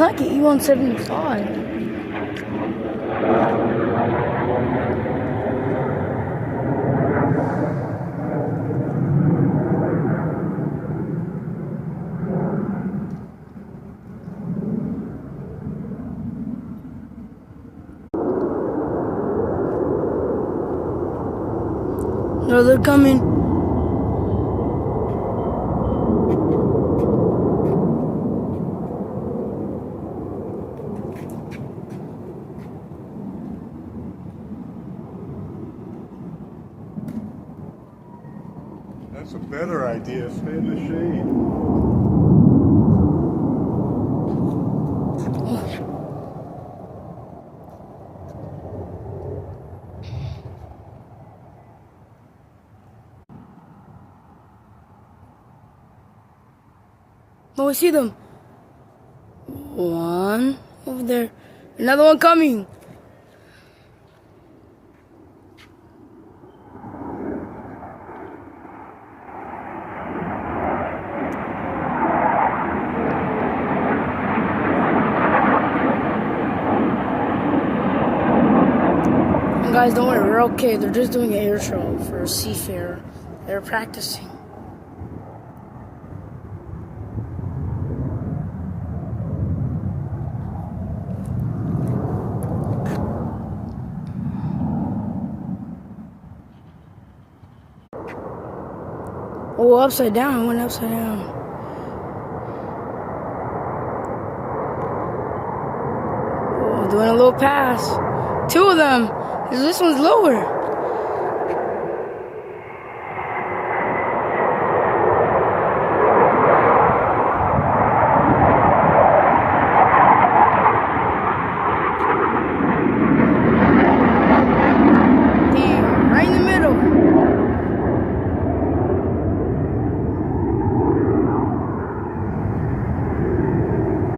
like an E-175. No, they're coming. That's a better idea. Stay in the shade. Oh, I see them. One over there. Another one coming. And guys, don't worry, we're okay. They're just doing an air show for a Seafarer. They're practicing. Oh, upside down. I went upside down. Oh, doing a little pass. Two of them. This one's lower.